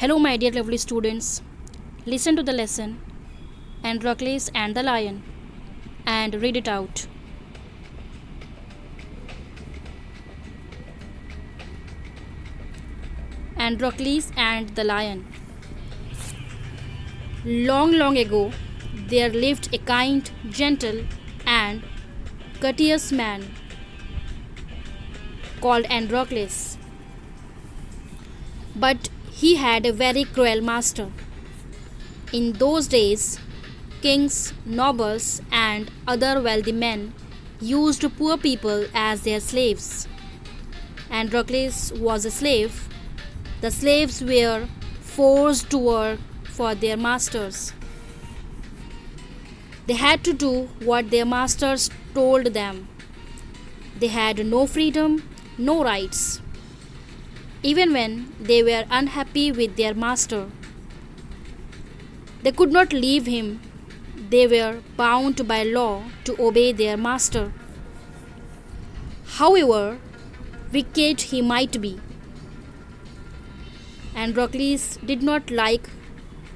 Hello, my dear lovely students. Listen to the lesson Androcles and the Lion and read it out. Androcles and the Lion. Long, long ago, there lived a kind, gentle, and courteous man called Androcles. But he had a very cruel master. In those days, kings, nobles, and other wealthy men used poor people as their slaves. Androcles was a slave. The slaves were forced to work for their masters. They had to do what their masters told them. They had no freedom, no rights. Even when they were unhappy with their master, they could not leave him. They were bound by law to obey their master. However wicked he might be, Androcles did not like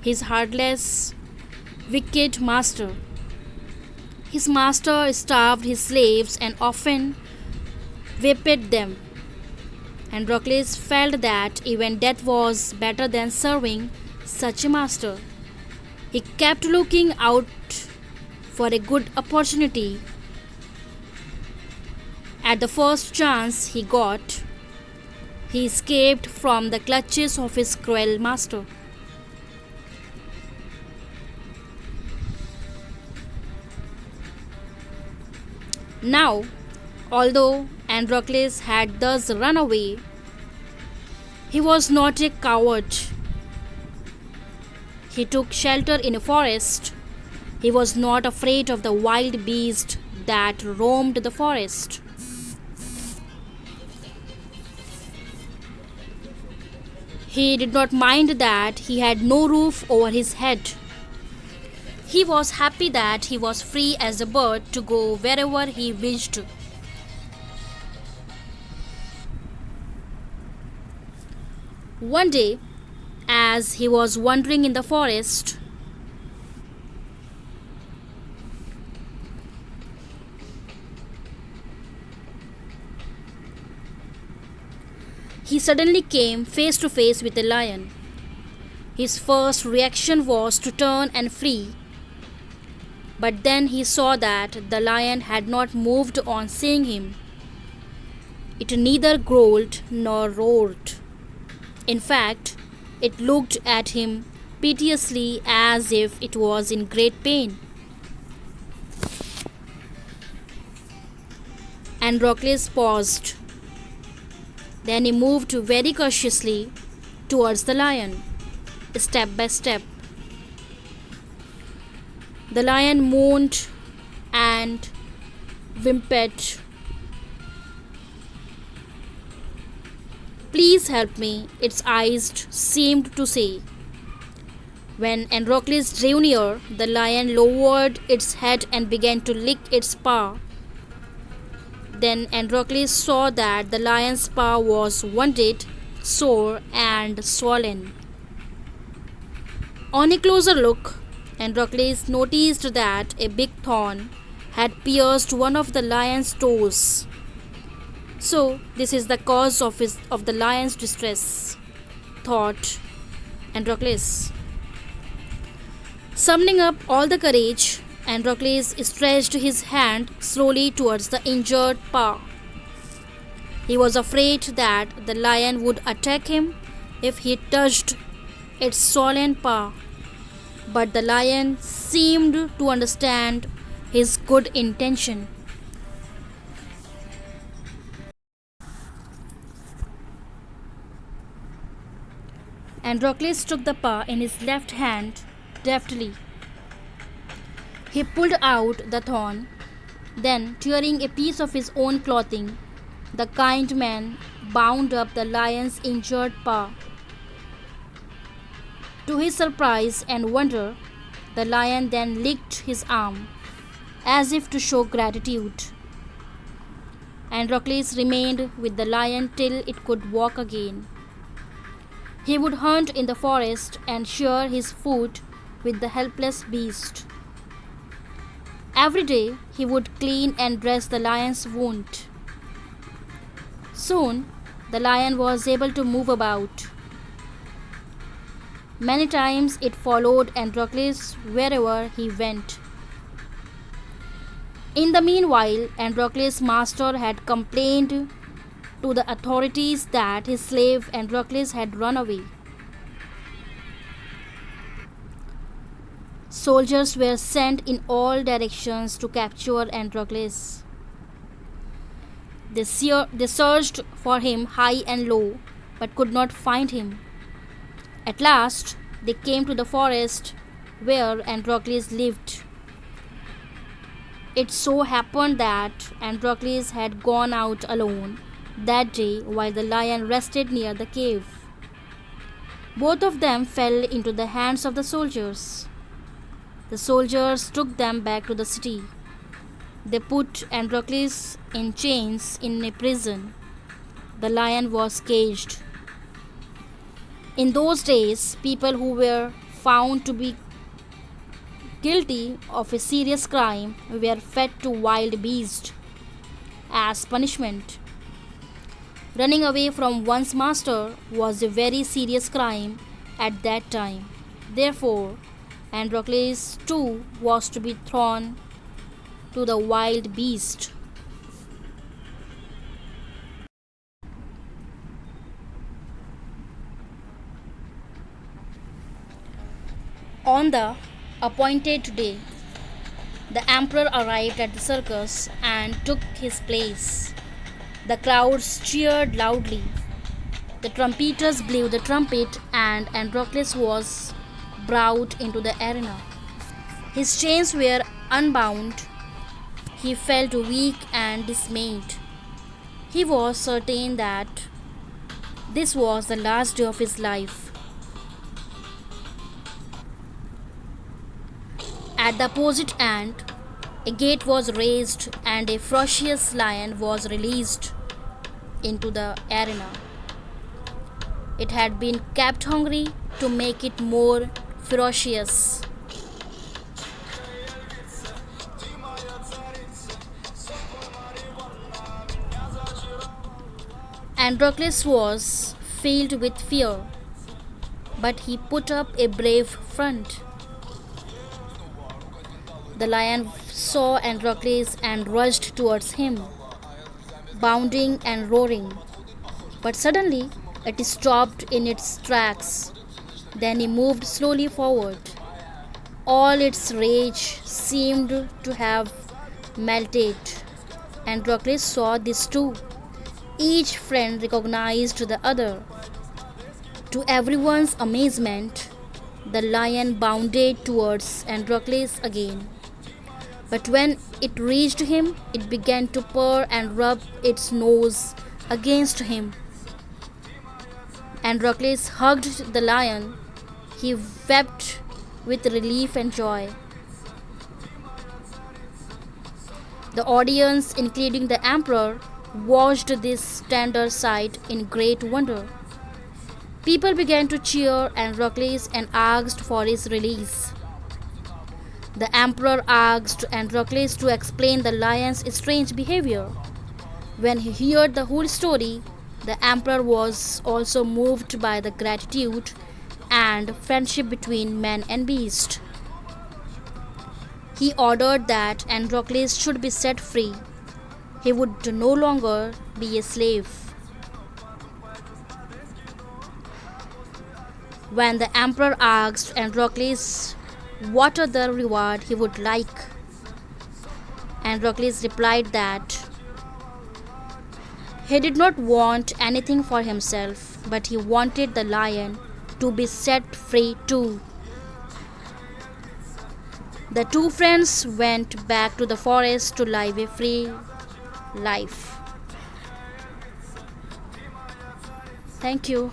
his heartless, wicked master. His master starved his slaves and often whipped them. Androcles felt that even death was better than serving such a master. He kept looking out for a good opportunity. At the first chance he got, he escaped from the clutches of his cruel master. Now, although Androcles had thus run away, he was not a coward. He took shelter in a forest. He was not afraid of the wild beast that roamed the forest. He did not mind that he had no roof over his head. He was happy that he was free as a bird to go wherever he wished. One day, as he was wandering in the forest, he suddenly came face to face with a lion. His first reaction was to turn and flee, but then he saw that the lion had not moved on seeing him. It neither growled nor roared. In fact, it looked at him piteously as if it was in great pain. Androcles paused. Then he moved very cautiously towards the lion, step by step. The lion moaned and whimpered. "Please help me," its eyes seemed to say. When Androcles drew near, the lion lowered its head and began to lick its paw. Then Androcles saw that the lion's paw was wounded, sore, and swollen. On a closer look, Androcles noticed that a big thorn had pierced one of the lion's toes. "So, this is the cause of the lion's distress," thought Androcles. Summoning up all the courage, Androcles stretched his hand slowly towards the injured paw. He was afraid that the lion would attack him if he touched its swollen paw, but the lion seemed to understand his good intention. Androcles took the paw in his left hand deftly. He pulled out the thorn, then, tearing a piece of his own clothing, the kind man bound up the lion's injured paw. To his surprise and wonder, the lion then licked his arm, as if to show gratitude. Androcles remained with the lion till it could walk again. He would hunt in the forest and share his food with the helpless beast. Every day he would clean and dress the lion's wound. Soon the lion was able to move about. Many times it followed Androcles wherever he went. In the meanwhile, Androcles' master had complained to the authorities that his slave Androcles had run away. Soldiers were sent in all directions to capture Androcles. They searched for him high and low, but could not find him. At last, they came to the forest where Androcles lived. It so happened that Androcles had gone out alone that day while the lion rested near the cave. Both of them fell into the hands of the soldiers. The soldiers took them back to the city. They put Androcles in chains in a prison. The lion was caged. In those days, people who were found to be guilty of a serious crime were fed to wild beasts as punishment. Running away from one's master was a very serious crime at that time. Therefore, Androcles too was to be thrown to the wild beast. On the appointed day, the emperor arrived at the circus and took his place. The crowds cheered loudly. The trumpeters blew the trumpet, and Androcles was brought into the arena. His chains were unbound. He felt weak and dismayed. He was certain that this was the last day of his life. At the opposite end, a gate was raised and a ferocious lion was released into the arena. It had been kept hungry to make it more ferocious. Androcles was filled with fear, but he put up a brave front. The lion saw Androcles and rushed towards him, bounding and roaring. But suddenly it stopped in its tracks. Then he moved slowly forward. All its rage seemed to have melted. Androcles saw this too. Each friend recognized the other. To everyone's amazement, the lion bounded towards Androcles again. But when it reached him, it began to purr and rub its nose against him. Androcles hugged the lion. He wept with relief and joy. The audience, including the emperor, watched this tender sight in great wonder. People began to cheer Androcles and asked for his release. The emperor asked Androcles to explain the lion's strange behavior. When he heard the whole story, the emperor was also moved by the gratitude and friendship between man and beast. He ordered that Androcles should be set free. He would no longer be a slave. When the emperor asked Androcles what other reward he would like, Androcles replied that he did not want anything for himself, but he wanted the lion to be set free too. The two friends went back to the forest to live a free life. Thank you.